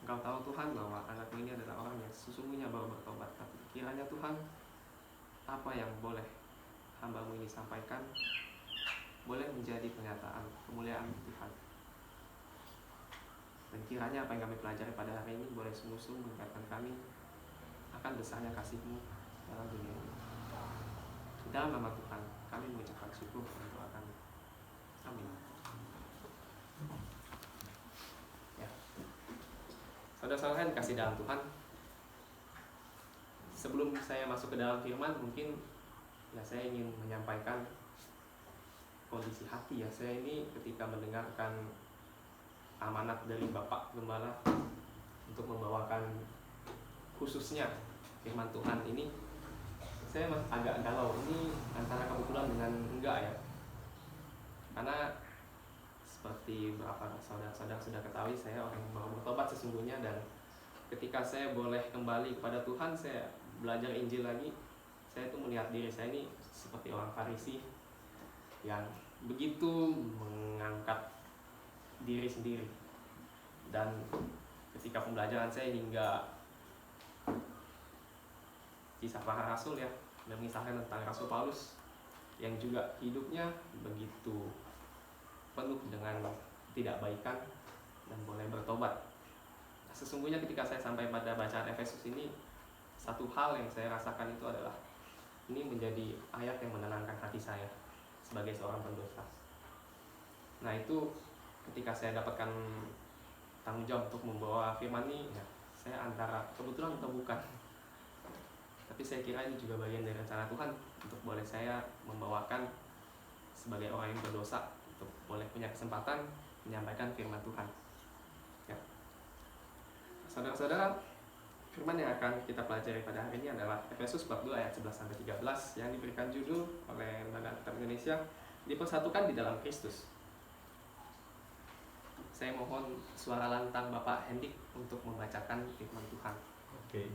Engkau tahu Tuhan bahwa anakmu ini adalah orang yang sesungguhnya baru bertobat. Tapi kiranya Tuhan, apa yang boleh hamba-Mu ini sampaikan boleh menjadi pernyataan kemuliaan Tuhan. Dan kiranya apa yang kami pelajari pada hari ini boleh sungguh-sungguh mengingatkan kami akan besarnya kasih-Mu dalam dunia ini. Di dalam nama Tuhan kami mengucapkan syukur dan doa kami. Amin. Ya. Saudara-saudara yang dikasih dalam Tuhan, sebelum saya masuk ke dalam firman, mungkin ya saya ingin menyampaikan kondisi hati ya. Saya ini ketika mendengarkan amanat dari Bapak Gembala untuk membawakan khususnya firman Tuhan ini, saya agak galau. Ini antara kebetulan dengan enggak ya. Karena seperti beberapa saudara-saudara sudah ketahui, saya orang yang baru bertobat sesungguhnya, dan ketika saya boleh kembali kepada Tuhan, saya belajar Injil lagi, saya tuh melihat diri saya ini seperti orang Farisi yang begitu mengangkat diri sendiri. Dan ketika pembelajaran saya hingga kisah para rasul ya, mengisahkan tentang Rasul Paulus yang juga hidupnya begitu penuh dengan tidak baikan dan boleh bertobat. Sesungguhnya ketika saya sampai pada bacaan Efesus ini, satu hal yang saya rasakan itu adalah ini menjadi ayat yang menenangkan hati saya sebagai seorang pendosa. Nah itu ketika saya dapatkan tanggung jawab untuk membawa firman ini, ya, saya antara kebetulan atau bukan, tapi saya kira ini juga bagian dari rencana Tuhan untuk boleh saya membawakan sebagai orang yang berdosa, untuk boleh punya kesempatan menyampaikan firman Tuhan. Ya. Saudara-saudara, firman yang akan kita pelajari pada hari ini adalah Efesus bab 2 ayat 11-13 yang diberikan judul oleh Lembaga Alkitab Indonesia, Dipersatukan di dalam Kristus. Saya mohon suara lantang Bapak Hendik untuk membacakan firman Tuhan. Oke.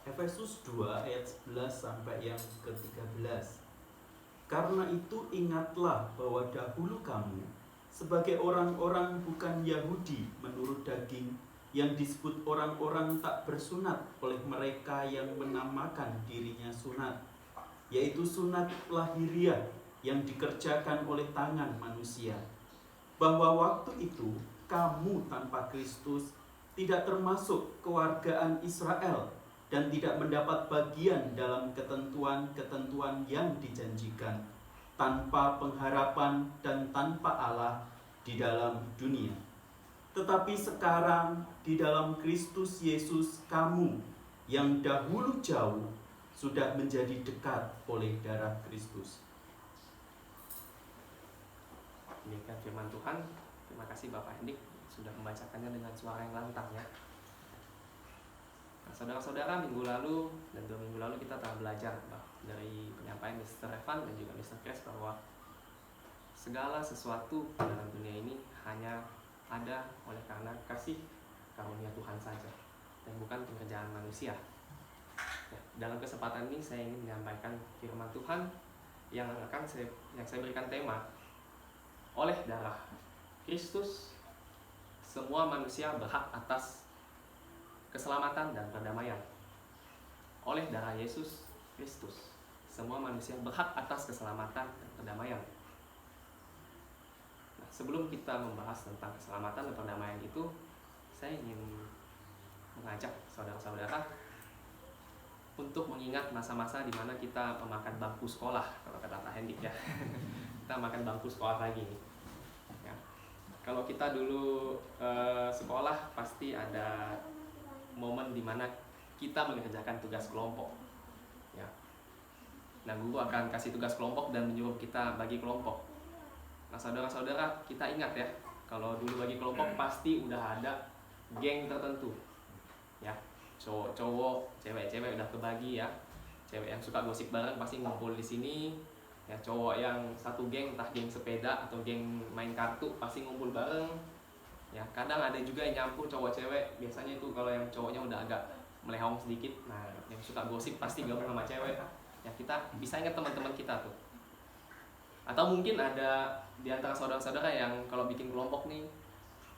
Efesus 2 ayat 11 sampai yang ke-13. Karena itu ingatlah bahwa dahulu kamu sebagai orang-orang bukan Yahudi menurut daging, yang disebut orang-orang tak bersunat oleh mereka yang menamakan dirinya sunat, yaitu sunat lahiriah yang dikerjakan oleh tangan manusia. Bahwa waktu itu kamu tanpa Kristus tidak termasuk kewargaan Israel dan tidak mendapat bagian dalam ketentuan-ketentuan yang dijanjikan, tanpa pengharapan dan tanpa Allah di dalam dunia. Tetapi sekarang di dalam Kristus Yesus, kamu yang dahulu jauh sudah menjadi dekat oleh darah Kristus. Demikian firman Tuhan. Terima kasih Bapak Hendik sudah membacakannya dengan suara yang lantang ya. Nah, saudara-saudara, minggu lalu dan 2 minggu lalu kita telah belajar dari penyampaian Mr. Evan dan juga Mr. Kes bahwa segala sesuatu dalam dunia ini hanya ada oleh karena kasih karunia Tuhan saja dan bukan pekerjaan manusia. Ya, dalam kesempatan ini saya ingin menyampaikan firman Tuhan yang saya berikan tema, oleh darah Kristus semua manusia berhak atas keselamatan dan perdamaian. Oleh darah Yesus Kristus semua manusia berhak atas keselamatan dan perdamaian. Nah, sebelum kita membahas tentang keselamatan dan perdamaian itu, saya ingin mengajak saudara-saudara untuk mengingat masa-masa di mana kita memakan bangku sekolah, kalau kata Pak Hendik ya. Kita makan bangku sekolah lagi nih. Ya. Kalau kita dulu sekolah pasti ada momen di mana kita mengerjakan tugas kelompok. Ya. Nah, guru akan kasih tugas kelompok dan menyuruh kita bagi kelompok. Nah, saudara-saudara, kita ingat ya, kalau dulu bagi kelompok pasti udah ada geng tertentu. Ya, cowok-cowok, cewek-cewek udah kebagi ya. Cewek yang suka gosip bareng pasti ngumpul di sini. Ya, cowok yang satu geng, entah geng sepeda atau geng main kartu pasti ngumpul bareng. Ya, kadang ada juga yang nyampur cowok cewek. Biasanya itu kalau yang cowoknya udah agak melehong sedikit, nah yang suka gosip pasti gabung sama cewek. Ya, kita bisa ingat teman-teman kita tuh. Atau mungkin ada di antara saudara-saudara yang kalau bikin kelompok nih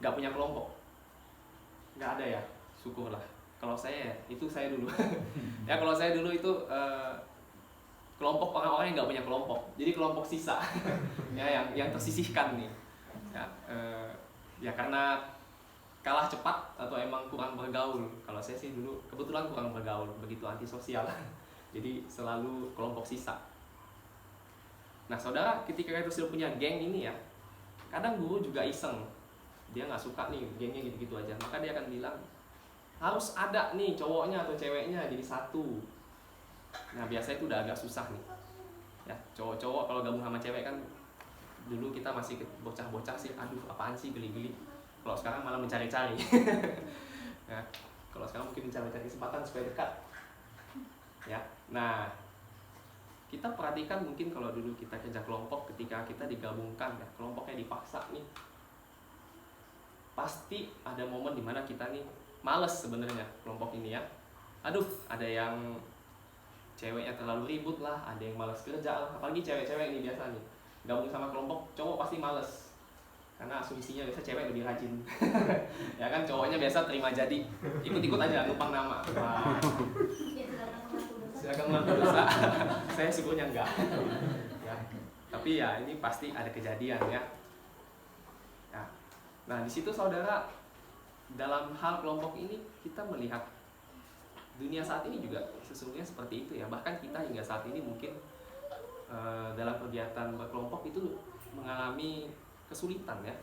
gak punya kelompok. nggak ada ya, syukurlah. Kalau saya itu saya dulu ya, kalau saya dulu itu kelompok orang-orang yang nggak punya kelompok, jadi kelompok sisa ya, yang tersisihkan nih ya, ya karena kalah cepat atau emang kurang bergaul. Kalau saya sih dulu kebetulan kurang bergaul, begitu antisosial jadi selalu kelompok sisa. Nah saudara, ketika kita sudah punya geng ini ya, kadang guru juga iseng, dia nggak suka nih gengnya gitu-gitu aja, maka dia akan bilang harus ada nih cowoknya atau ceweknya jadi satu. Nah biasanya itu udah agak susah nih ya, cowok-cowok kalau gabung sama cewek kan, dulu kita masih bocah-bocah sih, aduh apaan sih, geli-geli. Kalau sekarang malah mencari-cari ya, kalau sekarang mungkin mencari-cari kesempatan supaya dekat ya. Nah kita perhatikan mungkin kalau dulu kita kerja kelompok, ketika kita digabungkan ya, kelompoknya dipaksa nih, pasti ada momen dimana kita nih males sebenarnya kelompok ini ya. Aduh, ada yang ceweknya terlalu ribut lah, ada yang males kerja lah, apalagi cewek-cewek ini biasa nih gabung sama kelompok cowok pasti males, karena asumsinya biasa cewek lebih rajin ya kan, cowoknya biasa terima jadi, ikut-ikut aja numpang nama. Wah, silakan mengaku dosa saya syukurnya enggak ya, tapi ya ini pasti ada kejadian ya. Nah di situ saudara, dalam hal kelompok ini kita melihat dunia saat ini juga sesungguhnya seperti itu ya. Bahkan kita hingga saat ini mungkin dalam kegiatan berkelompok itu mengalami kesulitan ya,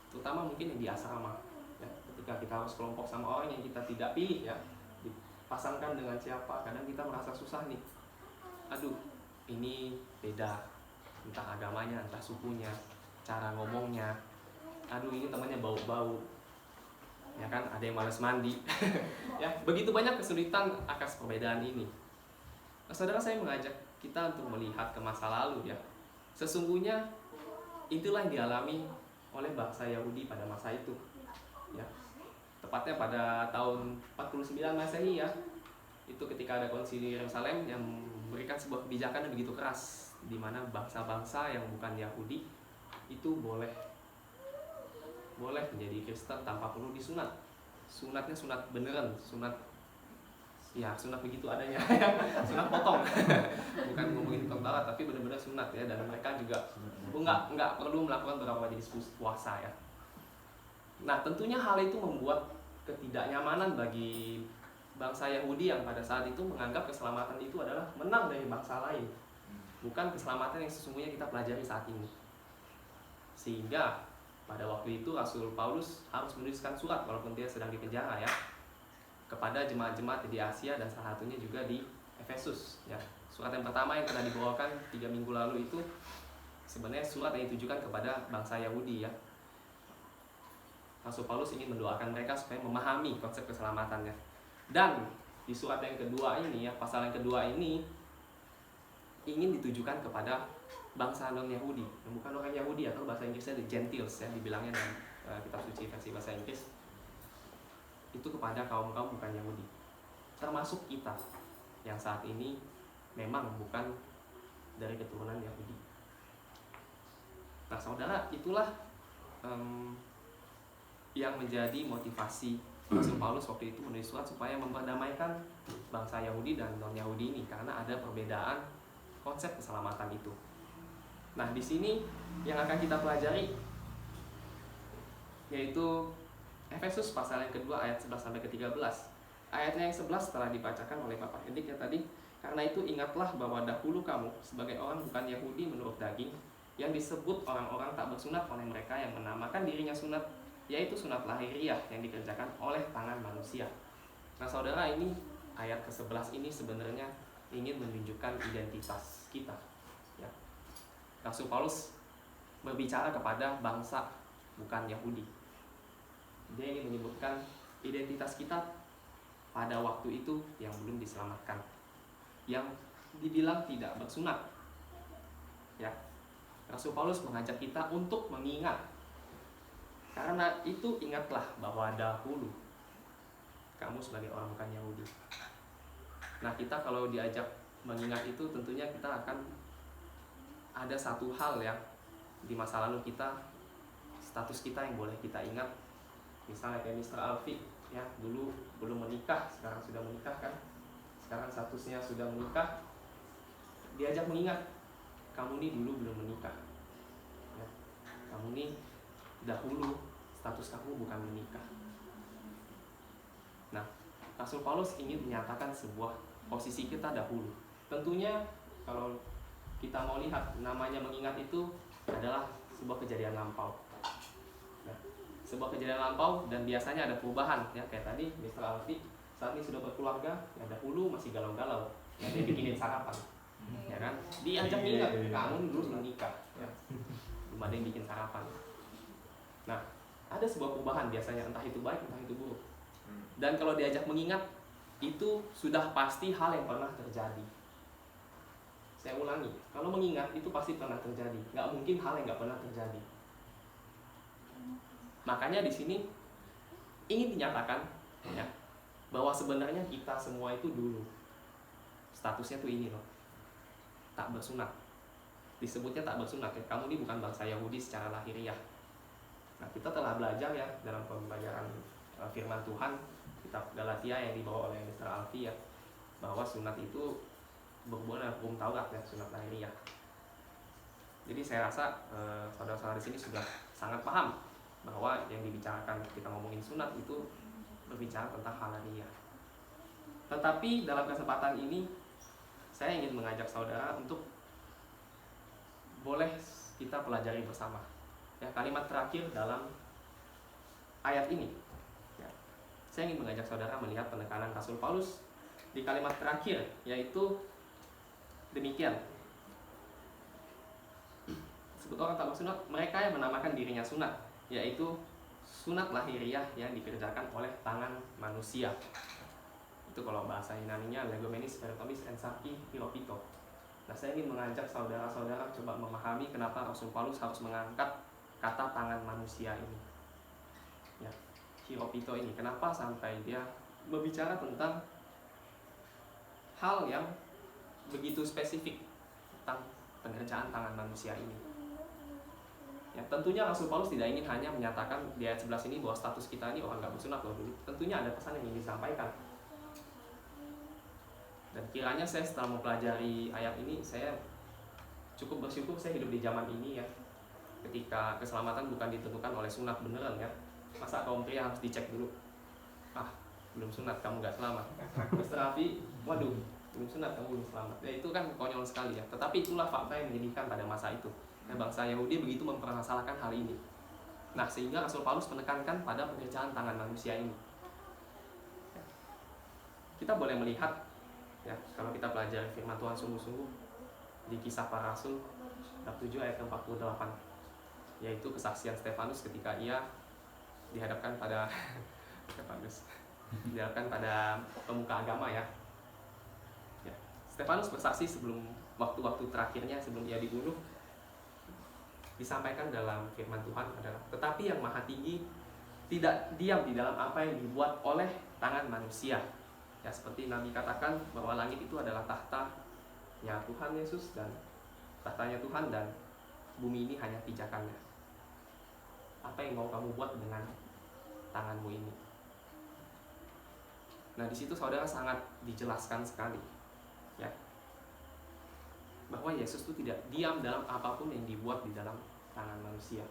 terutama mungkin yang di asrama ya, ketika kita harus kelompok sama orang yang kita tidak pilih ya, dipasangkan dengan siapa, kadang kita merasa susah nih. Aduh, ini beda, entah agamanya, entah sukunya, cara ngomongnya. Aduh, ini temannya bau-bau ya kan, ada yang malas mandi ya, begitu banyak kesulitan atas perbedaan ini. Nah, saudara, saya mengajak kita untuk melihat ke masa lalu ya. Sesungguhnya itulah yang dialami oleh bangsa Yahudi pada masa itu ya, tepatnya pada tahun 49 Masehi ya. Itu ketika ada konsili Yerusalem yang memberikan sebuah kebijakan yang begitu keras, di mana bangsa-bangsa yang bukan Yahudi itu boleh menjadi Kristen tanpa perlu disunat. Sunatnya sunat beneran, sunat begitu adanya sunat potong bukan ngomongin tentara, tapi benar-benar sunat ya. Dan mereka juga nggak perlu melakukan beberapa jenis puasa ya. Nah tentunya hal itu membuat ketidaknyamanan bagi bangsa Yahudi yang pada saat itu menganggap keselamatan itu adalah menang dari bangsa lain, bukan keselamatan yang sesungguhnya kita pelajari saat ini. Sehingga pada waktu itu Rasul Paulus harus menuliskan surat, walaupun dia sedang dipenjara ya, kepada jemaat-jemaat di Asia dan salah satunya juga di Efesus ya. Surat yang pertama yang telah dibawakan 3 minggu lalu itu sebenarnya surat yang ditujukan kepada bangsa Yahudi ya. Rasul Paulus ingin mendoakan mereka supaya memahami konsep keselamatannya. Dan di surat yang kedua ini ya, pasal yang kedua ini ingin ditujukan kepada bangsa non-Yahudi, yang bukan orang Yahudi, atau bahasa Inggrisnya the Gentiles ya, dibilangnya dalam kitab suci versi bahasa Inggris. Itu kepada kaum-kaum bukan Yahudi, termasuk kita yang saat ini memang bukan dari keturunan Yahudi. Nah saudara, itulah yang menjadi motivasi Rasul Paulus waktu itu menulis surat supaya memperdamaikan bangsa Yahudi dan non-Yahudi ini, karena ada perbedaan konsep keselamatan itu. Nah di sini yang akan kita pelajari yaitu Efesus pasal yang kedua ayat 11 sampai ke 13. Ayatnya yang 11 telah dibacakan oleh Bapak Hendik ya tadi. Karena itu ingatlah bahwa dahulu kamu sebagai orang bukan Yahudi menurut daging, yang disebut orang-orang tak bersunat oleh mereka yang menamakan dirinya sunat, yaitu sunat lahiriah yang dikerjakan oleh tangan manusia. Nah saudara, ini ayat ke-11 ini sebenarnya ingin menunjukkan identitas kita ya. Rasul Paulus berbicara kepada bangsa bukan Yahudi. Dia ingin menyebutkan identitas kita pada waktu itu yang belum diselamatkan, yang dibilang tidak bersunat ya. Rasul Paulus mengajak kita untuk mengingat. Karena itu ingatlah bahwa dahulu kamu sebagai orang bukan Yahudi. Nah kita kalau diajak mengingat itu tentunya kita akan ada satu hal ya di masa lalu kita, status kita yang boleh kita ingat. Misalnya kayak Mr. Alfi, ya dulu belum menikah, sekarang sudah menikah kan, sekarang statusnya sudah menikah, diajak mengingat, kamu nih dulu belum menikah, ya. Kamu nih dahulu status kamu bukan menikah. Nah, Rasul Paulus ingin menyatakan sebuah posisi kita dahulu. Tentunya kalau kita mau lihat, namanya mengingat itu adalah sebuah kejadian lampau. Nah, sebuah kejadian lampau dan biasanya ada perubahan, ya kayak tadi Mr. Alfi saat ini sudah berkeluarga, ya dahulu masih galau-galau, ya dia bikinin sarapan, ya kan, diajak ingat kamu dulu menikah, ya belum ada yang bikin sarapan. Nah, ada sebuah perubahan biasanya, entah itu baik entah itu buruk. Dan kalau diajak mengingat, itu sudah pasti hal yang pernah terjadi. Saya ulangi, kalau mengingat itu pasti pernah terjadi, nggak mungkin hal yang nggak pernah terjadi. Makanya di sini ingin dinyatakan, ya, bahwa sebenarnya kita semua itu dulu statusnya tuh ini loh, tak bersunat. Disebutnya tak bersunat, ya. Kamu ini bukan bangsa Yahudi secara lahiriah. Nah, kita telah belajar ya dalam pembelajaran firman Tuhan, kitab Galatia yang dibawa oleh Mr. Alfi, ya, bahwa sunat itu berhubungan dengan hukum Taurat, ya, sunat lahiriah. Jadi saya rasa saudara-saudara di sini sudah sangat paham bahwa yang dibicarakan kita ngomongin sunat itu berbicara tentang hal lahiriah. Tetapi dalam kesempatan ini saya ingin mengajak saudara untuk boleh kita pelajari bersama, ya, kalimat terakhir dalam ayat ini, ya. Saya ingin mengajak saudara melihat penekanan Rasul Paulus di kalimat terakhir, yaitu demikian. Sebut orang tak bersunat, mereka yang menamakan dirinya sunat, yaitu sunat lahiriah yang dikerjakan oleh tangan manusia. Itu kalau bahasa Yunaninya legomenis, peritomis, ensarki, hiropito. Nah, saya ingin mengajak saudara-saudara coba memahami kenapa Rasul Paulus harus mengangkat kata tangan manusia ini, ya, hiropito ini. Kenapa sampai dia berbicara tentang hal yang begitu spesifik tentang pengerjaan tangan manusia ini. Ya, tentunya Rasul Paulus tidak ingin hanya menyatakan di ayat 11 ini bahwa status kita ini orang nggak bersunat loh dulu. Tentunya ada pesan yang ingin disampaikan. Dan kiranya saya setelah mempelajari ayat ini, saya cukup bersyukur saya hidup di zaman ini, ya, ketika keselamatan bukan ditentukan oleh sunat beneran, ya. Masa kaum pria harus dicek dulu, belum sunat kamu nggak selamat. Mr. Rafi, waduh, belum sunat kamu belum selamat. Ya, itu kan konyol sekali, ya. Tetapi itulah fakta yang menyedihkan pada masa itu, ya, bangsa Yahudi begitu mempermasalahkan hal ini. Nah, sehingga Rasul Paulus menekankan pada pekerjaan tangan manusia ini. Kita boleh melihat, ya, kalau kita pelajari firman Tuhan sungguh-sungguh di Kisah Para Rasul bab 7 ayat 48, yaitu kesaksian Stefanus ketika ia dihadapkan pada dihadapkan pada pemuka agama, ya. Stefanus bersaksi sebelum waktu-waktu terakhirnya sebelum ia dibunuh. Disampaikan dalam firman Tuhan adalah, tetapi yang Maha Tinggi tidak diam di dalam apa yang dibuat oleh tangan manusia. Ya, seperti Nabi katakan bahwa langit itu adalah tahtanya Tuhan Yesus dan tahtanya Tuhan, dan bumi ini hanya pijakannya. Apa yang mau kamu buat dengan tanganmu ini? Nah, di situ saudara sangat dijelaskan sekali, ya, bahwa Yesus itu tidak diam dalam apapun yang dibuat di dalam tangan manusia.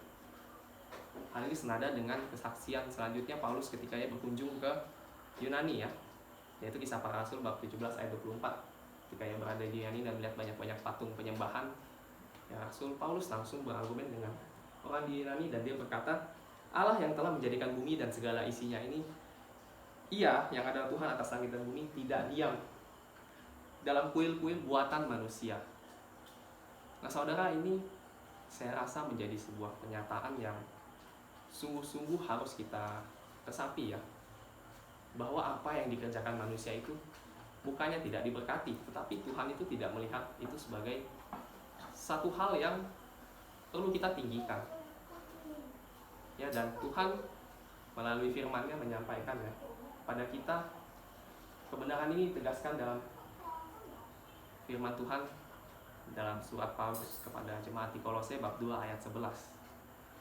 Hal ini senada dengan kesaksian selanjutnya Paulus ketika ia berkunjung ke Yunani, ya, yaitu Kisah Para Rasul bab 17 ayat 24. Ketika ia berada di Yunani dan melihat banyak-banyak patung penyembahan, ya, Rasul Paulus langsung berargumen dengan orang di Yunani dan dia berkata, Allah yang telah menjadikan bumi dan segala isinya ini, Ia yang adalah Tuhan atas langit dan bumi, tidak diam dalam kuil-kuil buatan manusia. Nah, saudara, ini saya rasa menjadi sebuah kenyataan yang sungguh-sungguh harus kita resapi, ya, bahwa apa yang dikerjakan manusia itu bukannya tidak diberkati, tetapi Tuhan itu tidak melihat itu sebagai satu hal yang perlu kita tinggikan, ya. Dan Tuhan melalui firman-Nya menyampaikan, ya, pada kita kebenaran ini ditegaskan dalam firman Tuhan dalam surat Paulus kepada jemaat di Kolose bab 2 ayat 11.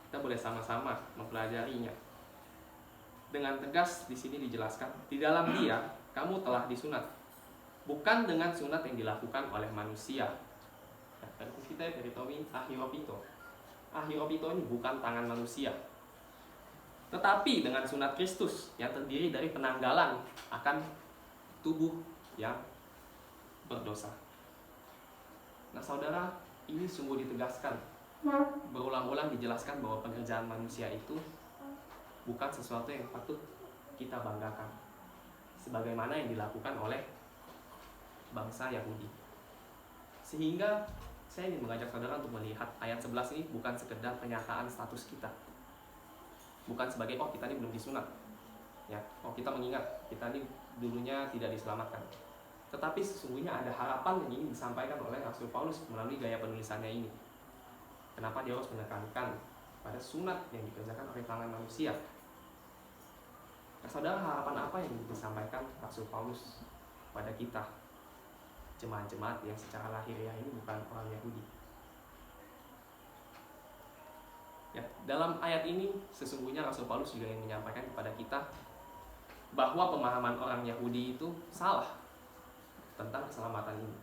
Kita boleh sama-sama mempelajarinya. dengan tegas di sini dijelaskan, di dalam Dia kamu telah disunat, bukan dengan sunat yang dilakukan oleh manusia. Nah, kita dari Tommy Ahiropito. Ahiropito ini bukan tangan manusia, tetapi dengan sunat Kristus yang terdiri dari penanggalan akan tubuh yang berdosa. Nah saudara, ini sungguh ditegaskan, berulang-ulang dijelaskan bahwa pekerjaan manusia itu bukan sesuatu yang patut kita banggakan, sebagaimana yang dilakukan oleh bangsa Yahudi. Sehingga saya ingin mengajak saudara untuk melihat ayat 11 ini bukan sekedar pernyataan status kita, bukan sebagai kita ini belum disunat, ya, kita mengingat kita ini dulunya tidak diselamatkan, tetapi sesungguhnya ada harapan yang ingin disampaikan oleh Rasul Paulus melalui gaya penulisannya ini. Kenapa dia harus menekankan pada sunat yang dikerjakan oleh tangan manusia? Nah, saudara, harapan apa yang disampaikan Rasul Paulus pada kita, jemaat-jemaat yang secara lahiriah ini bukan orang Yahudi? Ya, dalam ayat ini sesungguhnya Rasul Paulus juga ingin menyampaikan kepada kita bahwa pemahaman orang Yahudi itu salah tentang keselamatan ini.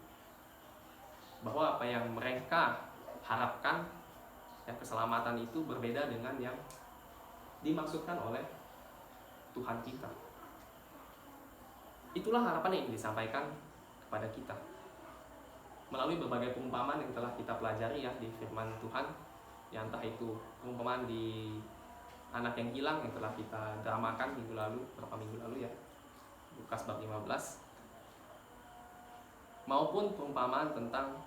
Bahwa apa yang mereka harapkan, ya, keselamatan itu berbeda dengan yang dimaksudkan oleh Tuhan kita. Itulah harapan yang ingin disampaikan kepada kita melalui berbagai perumpamaan yang telah kita pelajari, ya, di firman Tuhan, ya, entah itu perumpamaan di anak yang hilang yang telah kita dramakan beberapa minggu lalu, ya, Lukas bab 15, maupun perumpamaan tentang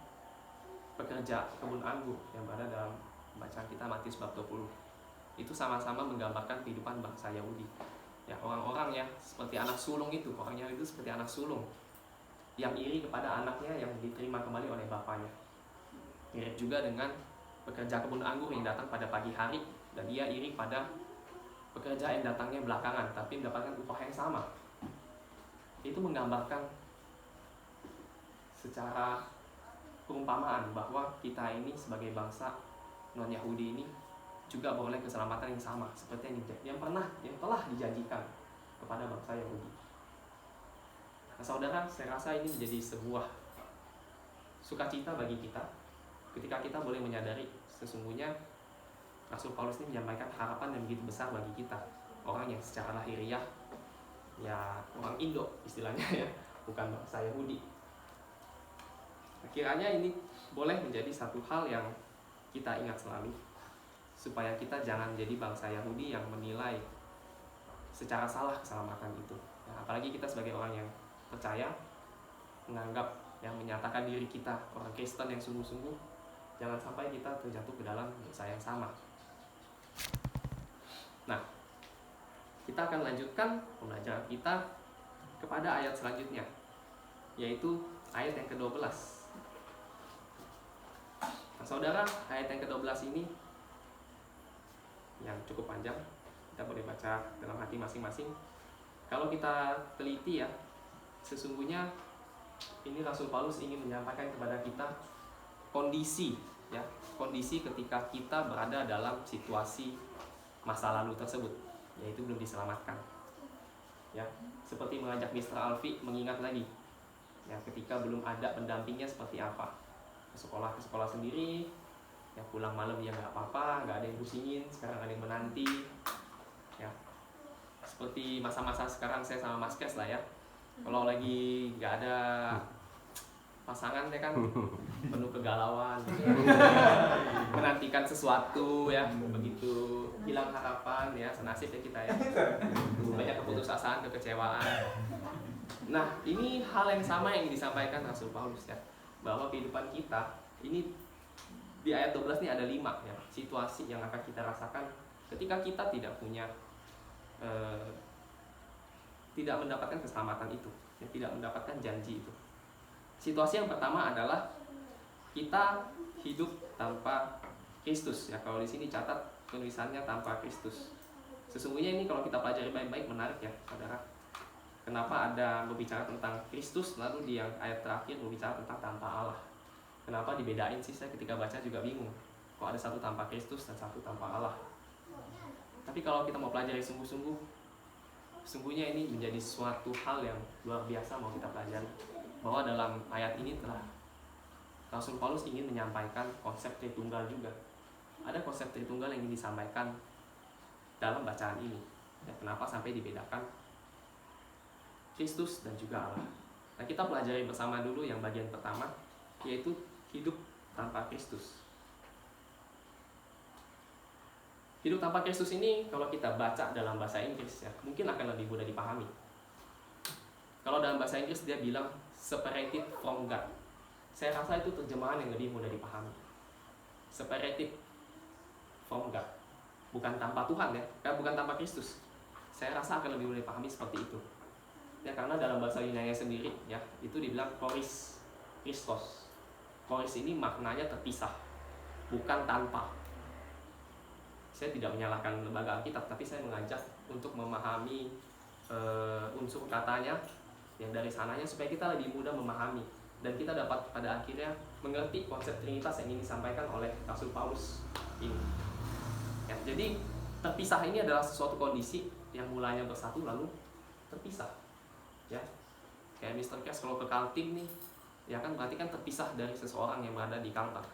pekerja kebun anggur yang berada dalam bacaan kita Matius bab 20. Itu sama-sama menggambarkan kehidupan bangsa Yahudi, ya, orang-orang ya seperti anak sulung itu. Orang Yahudi itu seperti anak sulung yang iri kepada anaknya yang diterima kembali oleh bapaknya. Mirip juga dengan pekerja kebun anggur yang datang pada pagi hari dan dia iri pada pekerja yang datangnya belakangan tapi mendapatkan upah yang sama. Itu menggambarkan secara perumpamaan bahwa kita ini sebagai bangsa non-Yahudi ini juga boleh keselamatan yang sama seperti yang telah dijanjikan kepada bangsa Yahudi. Nah, saudara, saya rasa ini menjadi sebuah sukacita bagi kita ketika kita boleh menyadari sesungguhnya Rasul Paulus ini menyampaikan harapan yang begitu besar bagi kita, orang yang secara lahiriah, ya, orang Indo istilahnya, ya, bukan bangsa Yahudi. Kiranya ini boleh menjadi satu hal yang kita ingat selalu, supaya kita jangan jadi bangsa Yahudi yang menilai secara salah keselamatan itu. Nah, apalagi kita sebagai orang yang percaya, menganggap, yang menyatakan diri kita orang Kristen yang sungguh-sungguh, jangan sampai kita terjatuh ke dalam dosa yang sama. Nah, kita akan lanjutkan pembelajaran kita kepada ayat selanjutnya, yaitu ayat yang ke-12. Nah, saudara, ayat yang ke-12 ini yang cukup panjang, kita boleh baca dalam hati masing-masing. Kalau kita teliti, ya, sesungguhnya ini Rasul Paulus ingin menyampaikan kepada kita kondisi, ya, kondisi ketika kita berada dalam situasi masa lalu tersebut, yaitu belum diselamatkan, ya, seperti mengajak Mr. Alfi mengingat lagi, ya, ketika belum ada pendampingnya seperti apa, ke sekolah sendiri, ya, pulang malam ya nggak apa-apa, nggak ada yang pusingin, sekarang ada yang menanti, ya, seperti masa-masa sekarang saya sama Mas Kes lah, ya, kalau lagi nggak ada pasangan, ya kan, penuh kegalauan, menantikan sesuatu, ya, begitu hilang harapan, ya, senasib ya kita, ya, banyak keputusasaan, kekecewaan. Nah, ini hal yang sama yang disampaikan Rasul Paulus, ya, bahwa kehidupan kita ini di ayat 12 ini ada 5, ya, situasi yang akan kita rasakan ketika kita tidak punya tidak mendapatkan keselamatan itu, ya, tidak mendapatkan janji itu. Situasi yang pertama adalah kita hidup tanpa Kristus, ya. Kalau di sini catat tulisannya tanpa Kristus. Sesungguhnya ini kalau kita pelajari baik-baik menarik, ya, saudara. Kenapa ada berbicara tentang Kristus lalu di yang ayat terakhir berbicara tentang tanpa Allah? Kenapa dibedain sih? Saya ketika baca juga bingung. Kok ada satu tanpa Kristus dan satu tanpa Allah? Tapi kalau kita mau pelajari sungguh-sungguh, Sesungguhnya ini menjadi suatu hal yang luar biasa mau kita pelajari, bahwa dalam ayat ini telah Rasul Paulus ingin menyampaikan konsep Tritunggal juga. Ada konsep Tritunggal yang ingin disampaikan dalam bacaan ini. Ya, kenapa sampai dibedakan Kristus dan juga Allah. Nah, kita pelajari bersama dulu yang bagian pertama, yaitu hidup tanpa Kristus. Hidup tanpa Kristus ini kalau kita baca dalam bahasa Inggris ya, mungkin akan lebih mudah dipahami. Kalau dalam bahasa Inggris dia bilang separated from God. Saya rasa itu terjemahan yang lebih mudah dipahami. Separated from God. Bukan tanpa Tuhan ya, bukan tanpa Kristus. Saya rasa akan lebih mudah dipahami seperti itu. Ya, karena dalam bahasa Yunani sendiri ya, itu dibilang choris Christos. Choris ini maknanya terpisah, bukan tanpa. Saya tidak menyalahkan lembaga Alkitab, tapi saya mengajak untuk memahami unsur katanya yang dari sananya supaya kita lebih mudah memahami dan kita dapat pada akhirnya mengerti konsep Trinitas yang ingin disampaikan oleh Rasul Paulus ini. Ya, jadi terpisah ini adalah suatu kondisi yang mulanya bersatu lalu terpisah. Ya, kayak Mr. Cash kalau ke Kaltim nih, ya kan berarti kan terpisah dari seseorang yang berada di Kalteng.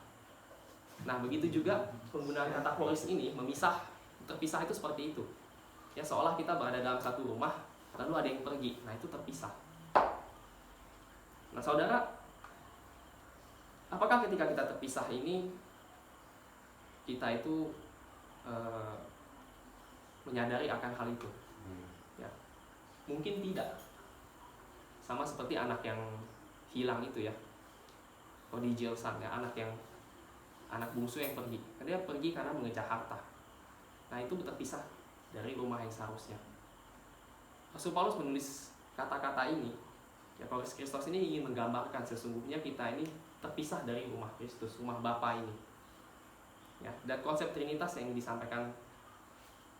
Nah, begitu juga penggunaan kata choris ini memisah, terpisah itu seperti itu. Ya, seolah kita berada dalam satu rumah, lalu ada yang pergi. Nah, itu terpisah. Nah, saudara, apakah ketika kita terpisah ini kita itu menyadari akan hal itu? Ya, mungkin tidak. Sama seperti anak yang hilang itu ya, prodigal son ya, anak bungsu yang pergi. Dia pergi karena mengejar harta. Nah, itu terpisah dari rumah yang seharusnya. Rasul Paulus menulis kata-kata ini, ya, Choris Christos ini ingin menggambarkan sesungguhnya kita ini terpisah dari rumah Kristus, rumah Bapa ini. Ya, dan konsep Trinitas yang disampaikan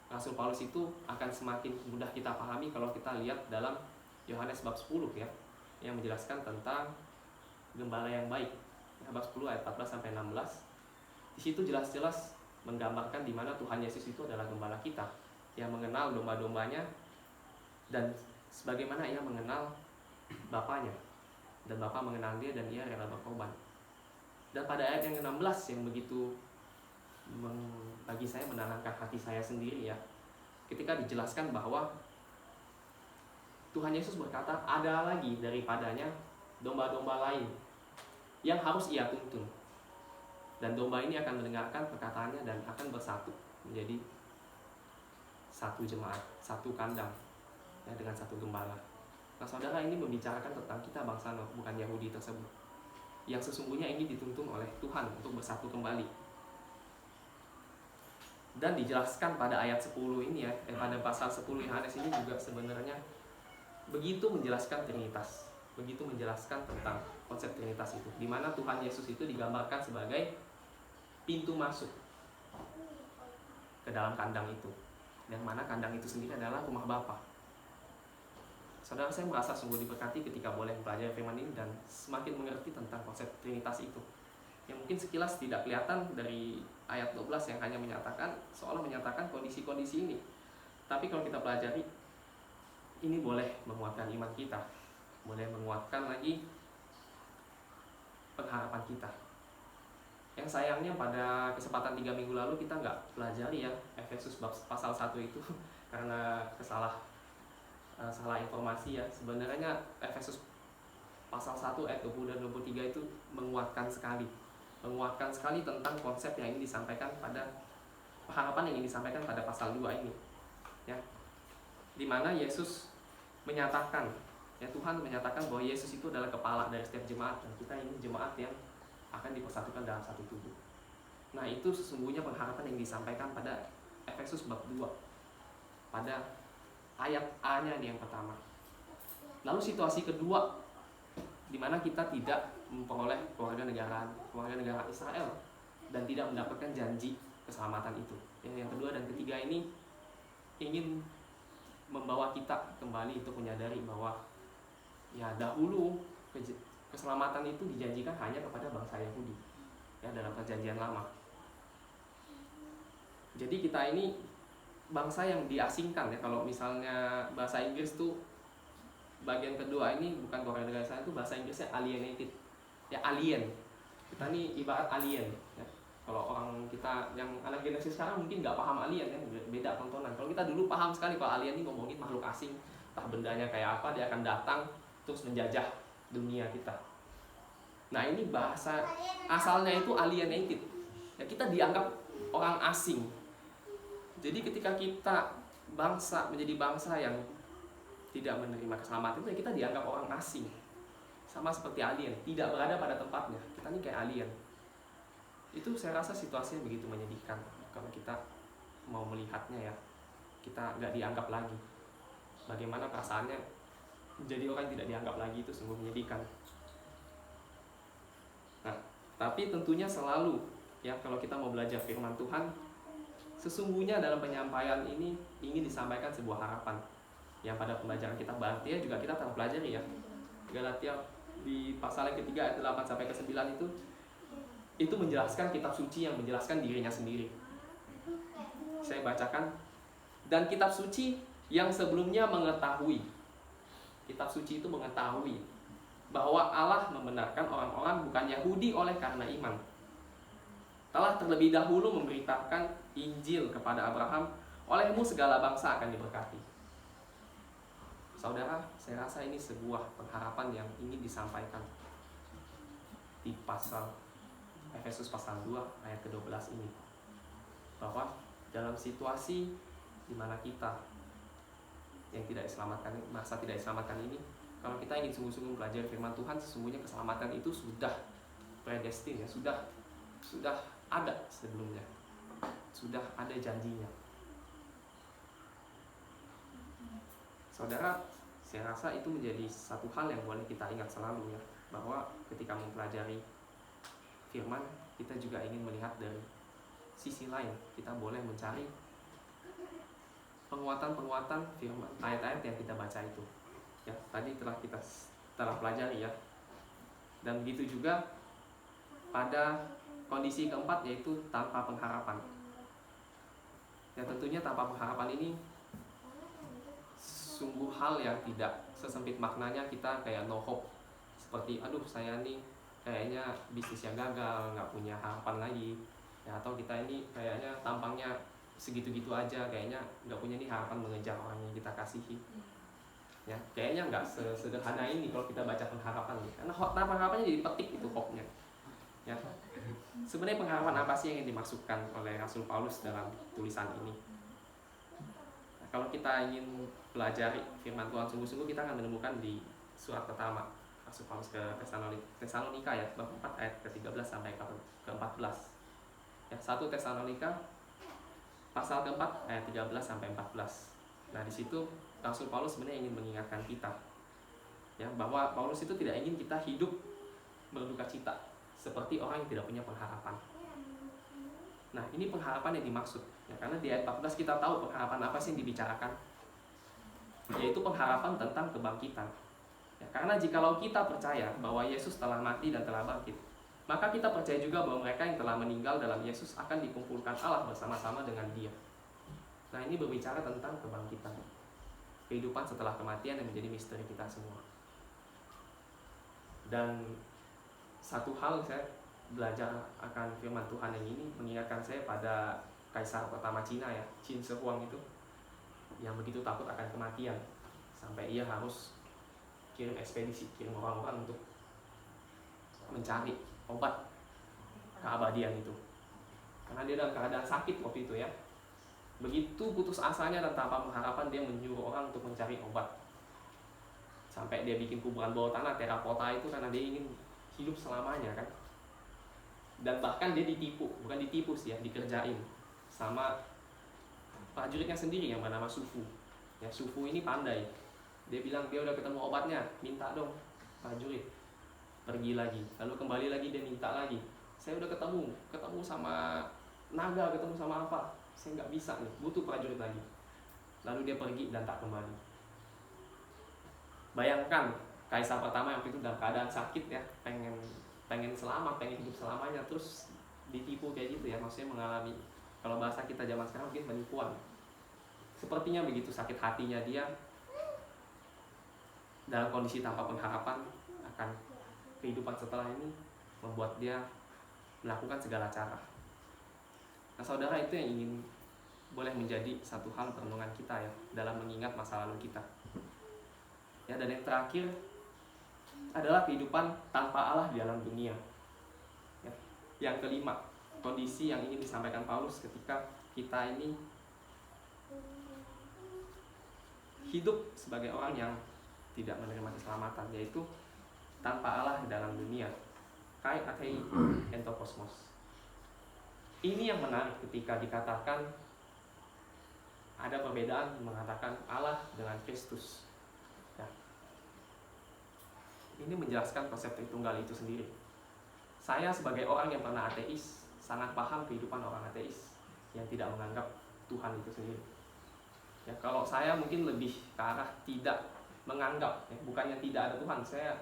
Rasul Paulus itu akan semakin mudah kita pahami kalau kita lihat dalam Yohanes bab 10 ya, yang menjelaskan tentang gembala yang baik. Ya, bab 10 ayat 14 sampai 16. Di situ jelas-jelas menggambarkan di mana Tuhan Yesus itu adalah gembala kita yang mengenal domba-dombanya dan sebagaimana ia mengenal Bapanya, dan Bapa mengenal dia dan ia rela berkorban. Dan pada ayat yang ke-16 yang begitu bagi saya menenangkan hati saya sendiri ya, ketika dijelaskan bahwa Tuhan Yesus berkata ada lagi daripadanya domba-domba lain yang harus ia tuntun. Dan domba ini akan mendengarkan perkataannya dan akan bersatu menjadi satu jemaat, satu kandang ya, dengan satu gembala. Nah, saudara, ini membicarakan tentang kita bangsa Noh, bukan Yahudi tersebut, yang sesungguhnya ingin dituntun oleh Tuhan untuk bersatu kembali. Dan dijelaskan pada ayat 10 ini ya, pada pasal 10 Yohanes ini juga sebenarnya begitu menjelaskan Trinitas, begitu menjelaskan tentang konsep Trinitas itu, di mana Tuhan Yesus itu digambarkan sebagai pintu masuk ke dalam kandang itu, yang mana kandang itu sendiri adalah rumah Bapa. Saudara, saya merasa sungguh diberkati ketika boleh mempelajari firman ini dan semakin mengerti tentang konsep Trinitas itu, yang mungkin sekilas tidak kelihatan dari ayat 12 yang hanya menyatakan, seolah menyatakan kondisi-kondisi ini. Tapi kalau kita pelajari, ini boleh menguatkan iman kita, boleh menguatkan lagi pengharapan kita. Yang sayangnya pada kesempatan 3 minggu lalu kita nggak pelajari ya Efesus bab pasal 1 itu karena salah informasi ya. Sebenarnya Efesus pasal 1 ayat 20 dan 23 itu menguatkan sekali tentang konsep yang ingin disampaikan pada harapan yang ingin disampaikan pada pasal 2 ini ya, di mana Yesus menyatakan ya, Tuhan menyatakan bahwa Yesus itu adalah kepala dari setiap jemaat dan kita ini jemaat yang akan dipersatukan dalam satu tubuh. Nah, itu sesungguhnya pengharapan yang disampaikan pada Efesus bab 2 pada ayat A-nya yang pertama. Lalu situasi kedua, di mana kita tidak memperoleh keluarga negara Israel dan tidak mendapatkan janji keselamatan itu. Yang kedua dan ketiga ini ingin membawa kita kembali untuk menyadari bahwa ya dahulu keselamatan itu dijanjikan hanya kepada bangsa Yahudi ya dalam perjanjian lama. Jadi kita ini bangsa yang diasingkan ya. Kalau misalnya bahasa Inggris tuh bagian kedua ini bukan warga negara sana, itu bahasa Inggrisnya alienated. Ya alien. Kita nih ibarat alien ya. Kalau orang kita yang anak generasi sekarang mungkin nggak paham alien ya, beda tontonan. Kalau kita dulu paham sekali kalau alien ini ngomongin makhluk asing, entah bendanya kayak apa, dia akan datang terus menjajah dunia kita. Nah ini bahasa asalnya itu alienated ya, kita dianggap orang asing. Jadi ketika kita menjadi bangsa yang tidak menerima keselamatan itu ya, kita dianggap orang asing, sama seperti alien, tidak berada pada tempatnya. Kita ini kayak alien. Itu saya rasa situasinya begitu menyedihkan kalau kita mau melihatnya ya. Kita nggak dianggap lagi. Bagaimana perasaannya menjadi orang yang tidak dianggap lagi, itu sungguh menyedihkan. Nah, tapi tentunya selalu ya, kalau kita mau belajar firman Tuhan, sesungguhnya dalam penyampaian ini ingin disampaikan sebuah harapan yang pada pembelajaran kita Galatia juga kita telah pelajari ya. Galatia di pasal yang ketiga ayat 8 sampai ke 9 itu menjelaskan kitab suci yang menjelaskan dirinya sendiri. Saya bacakan, dan kitab suci yang sebelumnya mengetahui, kitab suci itu mengetahui bahwa Allah membenarkan orang-orang bukan Yahudi oleh karena iman, telah terlebih dahulu memberitakan Injil kepada Abraham, olehmu segala bangsa akan diberkati. Saudara, saya rasa ini sebuah pengharapan yang ingin disampaikan di pasal Efesus pasal 2 ayat ke-12 ini, bahwa dalam situasi di mana kita yang tidak diselamatkan, masa tidak diselamatkan ini, kalau kita ingin sungguh-sungguh belajar firman Tuhan, sesungguhnya keselamatan itu sudah predestin ya, sudah ada sebelumnya, sudah ada janjinya. Saudara, saya rasa itu menjadi satu hal yang boleh kita ingat selalu ya, bahwa ketika mempelajari firman, kita juga ingin melihat dari sisi lain. Kita boleh mencari penguatan-penguatan firman, ayat-ayat yang kita baca itu. Ya, tadi kita telah pelajari ya. Dan begitu juga pada kondisi keempat, yaitu tanpa pengharapan. Ya, tentunya tanpa pengharapan ini sungguh hal yang tidak sesempit maknanya kita kayak no hope, seperti aduh saya nih kayaknya bisnisnya gagal, nggak punya harapan lagi ya, atau kita ini kayaknya tampangnya segitu-gitu aja, kayaknya nggak punya nih harapan mengejar orang yang kita kasihi ya. Kayaknya nggak sesederhana ini kalau kita baca pengharapan nih, karena tanpa harapannya jadi petik itu hope-nya ya. Sebenarnya pengharapan apa sih yang dimaksudkan oleh Rasul Paulus dalam tulisan ini? Nah, kalau kita ingin pelajari firman Tuhan sungguh-sungguh, kita akan menemukan di surat pertama Rasul Paulus ke Tesalonika ya, bab 4 ayat ke-13 sampai ke-14 ya. 1 Tesalonika pasal ke-4 ayat 13 sampai 14. Nah, di situ Rasul Paulus sebenarnya ingin mengingatkan kita ya, bahwa Paulus itu tidak ingin kita hidup berduka cita seperti orang yang tidak punya pengharapan. Nah, ini pengharapan yang dimaksud ya, karena di ayat 14 kita tahu pengharapan apa sih yang dibicarakan, yaitu pengharapan tentang kebangkitan ya. Karena jikalau kita percaya bahwa Yesus telah mati dan telah bangkit, maka kita percaya juga bahwa mereka yang telah meninggal dalam Yesus akan dikumpulkan Allah bersama-sama dengan Dia. Nah, ini berbicara tentang kebangkitan, kehidupan setelah kematian yang menjadi misteri kita semua. Dan satu hal saya belajar akan firman Tuhan yang ini mengingatkan saya pada Kaisar pertama Cina ya, Qin Shi Huang itu, yang begitu takut akan kematian sampai ia harus kirim ekspedisi, kirim orang-orang untuk mencari obat keabadian itu, karena dia dalam keadaan sakit waktu itu ya. Begitu putus asanya dan tanpa pengharapan, dia menyuruh orang untuk mencari obat, sampai dia bikin kuburan bawah tanah terakota itu karena dia ingin hidup selamanya kan. Dan bahkan dia ditipu, bukan ditipu sih ya, dikerjain sama prajuritnya sendiri yang bernama Sufu ya. Sufu ini pandai, dia bilang dia udah ketemu obatnya, minta dong prajurit. Pergi lagi, lalu kembali lagi, dia minta lagi, saya udah ketemu sama naga, ketemu sama apa, saya nggak bisa nih, butuh prajurit lagi. Lalu dia pergi dan tak kembali. Bayangkan Kaisar pertama yang itu dalam keadaan sakit ya, pengen selamat, pengen hidup selamanya, terus ditipu kayak gitu ya. Maksudnya mengalami, kalau bahasa kita zaman sekarang mungkin penipuan sepertinya begitu sakit hatinya dia dalam kondisi tanpa pengharapan akan kehidupan setelah ini, membuat dia melakukan segala cara. Nah saudara, itu yang ingin boleh menjadi satu hal perenungan kita ya dalam mengingat masa lalu kita. Ya, dan yang terakhir adalah kehidupan tanpa Allah di dalam dunia. Ya. Yang kelima, kondisi yang ingin disampaikan Paulus ketika kita ini hidup sebagai orang yang tidak menerima keselamatan, yaitu tanpa Allah di dalam dunia. Kai akai entokosmos. Ini yang menarik ketika dikatakan ada perbedaan mengatakan Allah dengan Kristus. Ya. Ini menjelaskan konsep Tritunggal itu sendiri. Saya sebagai orang yang pernah ateis sangat paham kehidupan orang ateis yang tidak menganggap Tuhan itu sendiri. Ya, kalau saya mungkin lebih ke arah tidak menganggap, ya, bukannya tidak ada Tuhan, saya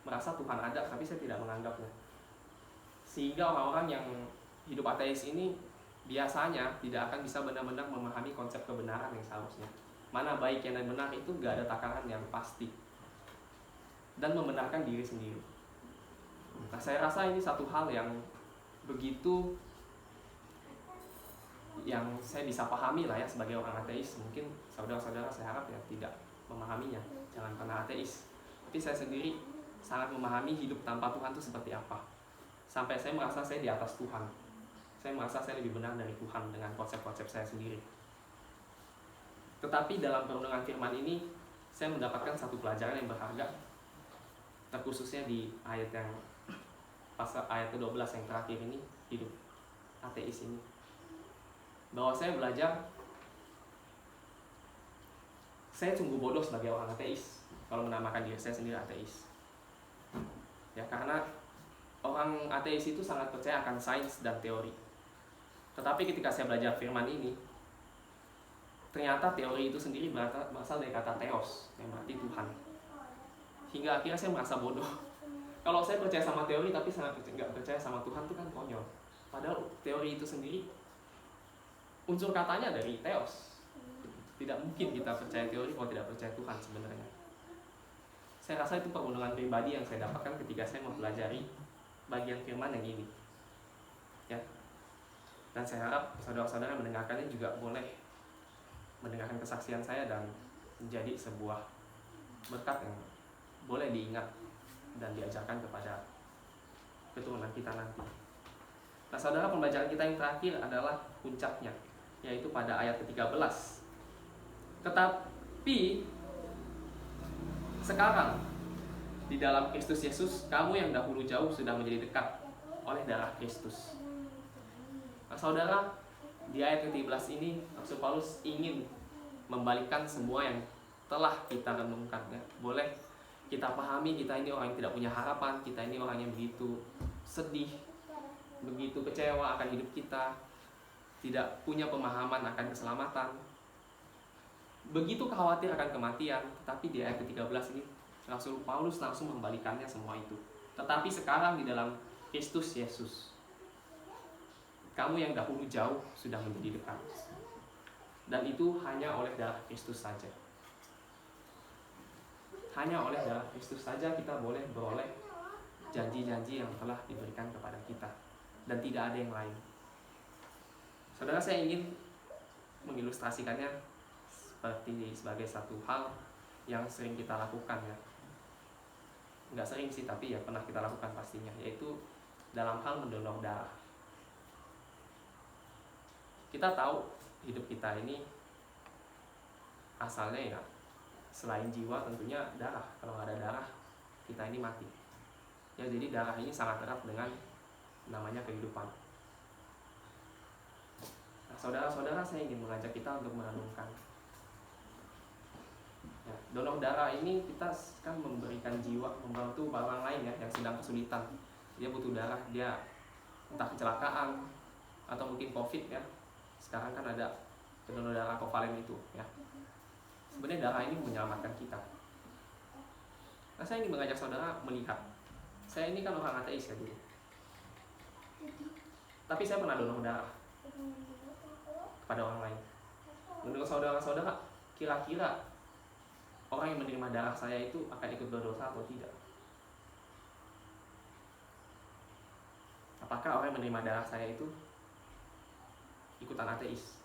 merasa Tuhan ada, tapi saya tidak menganggapnya. Sehingga orang-orang yang hidup ateis ini biasanya tidak akan bisa benar-benar memahami konsep kebenaran yang seharusnya. Mana baik yang benar itu gak ada takaran yang pasti. Dan membenarkan diri sendiri. Nah, saya rasa ini satu hal yang begitu yang saya bisa pahami lah ya sebagai orang ateis. Mungkin saudara-saudara saya harap ya tidak memahaminya, jangan pernah ateis. Tapi saya sendiri sangat memahami hidup tanpa Tuhan itu seperti apa. Sampai saya merasa saya di atas Tuhan. Saya merasa saya lebih benar dari Tuhan dengan konsep-konsep saya sendiri. Tetapi dalam perenungan firman ini saya mendapatkan satu pelajaran yang berharga, terkhususnya di ayat yang pasal ayat ke-12 yang terakhir ini, hidup ateis ini. Bahwa saya belajar, saya sungguh bodoh sebagai orang ateis kalau menamakan diri saya sendiri ateis. Ya, karena orang ateis itu sangat percaya akan sains dan teori. Tetapi ketika saya belajar firman ini, ternyata teori itu sendiri berasal dari kata theos, yang berarti Tuhan. Hingga akhirnya saya merasa bodoh. Kalau saya percaya sama teori tapi sangat nggak percaya sama Tuhan, itu kan konyol. Padahal teori itu sendiri unsur katanya dari theos. Tidak mungkin kita percaya teori kalau tidak percaya Tuhan sebenarnya. Saya rasa itu perenungan pribadi yang saya dapatkan ketika saya mempelajari bagian firman yang ini. Ya. Dan saya harap saudara-saudara mendengarkannya juga boleh mendengarkan kesaksian saya dan menjadi sebuah berkat yang boleh diingat dan diajarkan kepada keturunan kita nanti. Nah saudara, pembacaan kita yang terakhir adalah puncaknya, yaitu pada ayat ke-13. Tetapi sekarang di dalam Kristus Yesus, kamu yang dahulu jauh sudah menjadi dekat oleh darah Kristus. Nah saudara, di ayat ke-13 ini Rasul Paulus ingin membalikkan semua yang telah kita renungkan, ya. Boleh kita pahami kita ini orang yang tidak punya harapan, kita ini orang yang begitu sedih, begitu kecewa akan hidup kita, tidak punya pemahaman akan keselamatan, begitu khawatir akan kematian. Tetapi di ayat ke-13 ini Rasul Paulus langsung membalikannya semua itu. Tetapi sekarang di dalam Kristus Yesus, kamu yang dahulu jauh sudah menjadi dekat. Dan itu hanya oleh darah Kristus saja. Hanya oleh darah Kristus saja kita boleh beroleh janji-janji yang telah diberikan kepada kita. Dan tidak ada yang lain. Saudara, saya ingin mengilustrasikannya sebagai satu hal yang sering kita lakukan, ya. Nggak sering sih, tapi ya pernah kita lakukan pastinya, yaitu dalam hal mendonor darah. Kita tahu hidup kita ini asalnya ya selain jiwa tentunya darah. Kalau nggak ada darah kita ini mati. Ya, jadi darah ini sangat erat dengan namanya kehidupan. Nah, saudara-saudara, saya ingin mengajak kita untuk merenungkan. Ya, donor darah ini kita kan memberikan jiwa, membantu orang lain ya yang sedang kesulitan. Dia butuh darah, dia entah kecelakaan atau mungkin COVID ya. Sekarang kan ada donor darah kovalen itu ya. Sebenarnya darah ini menyelamatkan kita. Nah, saya ingin mengajak saudara melihat. Saya ini kan orang ateis ya dulu. Tapi saya pernah donor darah kepada orang lain. menurut saudara-saudara, kira-kira orang yang menerima darah saya itu akan ikut berdosa atau tidak? Apakah orang yang menerima darah saya itu ikutan ateis?